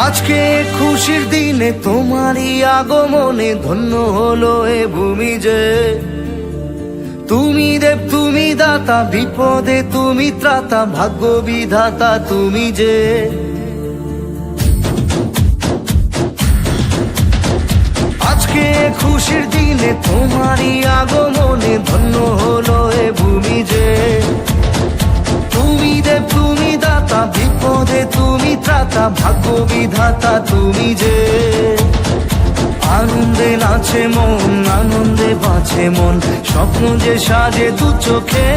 আজকে খুশির দিনে তোমারই আগমনে ধন্য হলো এ ভূমি যে। তুমি দেব তুমি দাতা, বিপদে তুমি ত্রাতা, ভাগ্য বিধাতা তুমি যে। আজকে খুশির দিনে তোমারই আগমনে ধন্য হলো এ ভূমি যে। তুমি দেব তুমি দাতা, বিপদে তুমি ত্রাতা, ভাগ্য বিধাতা তুমি যে। আনন্দে নাচে মন, আনন্দে বাঁচে মন, স্বপ্ন যে সাজে দু চোখে।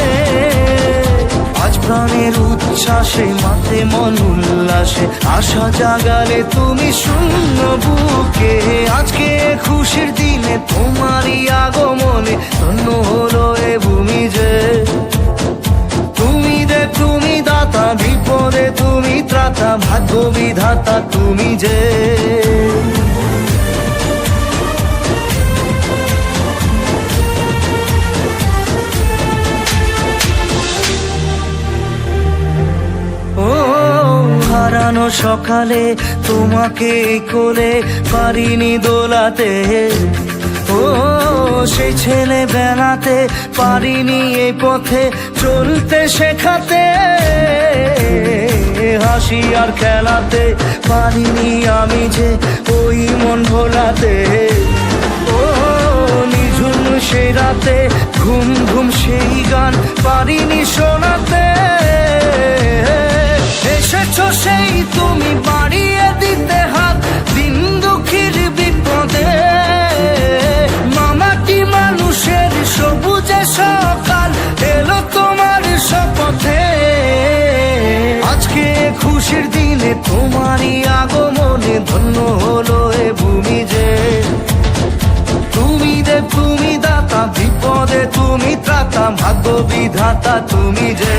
আজ প্রাণের উচ্ছ্বাসে মাতে মন উল্লাসে, আশা জাগালে তুমি শূন্য বুকে। আজকে খুশির দিনে তোমারই আগমনে ধন্য হলো এ ভূমি যে। তুমি দেব তুমি দাতা, বিপদে তুমি ত্রাতা, ভাগ্য বিধাতা তুমি যে। হারানো সকালে তোমাকে কোলে পারিনি দোলাতে, ও সেই ছেলে বেলাতে পারিনি এই পথে চলতে শেখাতে। হাসি আর খেলাতে পারিনি আমি যে ওই মন ভোলাতে। ও নিঝুম সেই রাতে ঘুম ঘুম সেই গান পারিনি শোনাতে। এসেছো সেই তুমি বাড়িয়ে দিতে হাত দিন দুঃখীর বিপদে। মামাটি মানুষের সবুজে সকাল এলো তোমার শপথে। আজকে খুশির দিনে তোমারই আগমনে ধন্য হলো এ ভূমি যে। তুমি দেব তুমি দাতা, বিপদে তুমি ত্রাতা, ভাগ্য বিধাতা তুমি যে।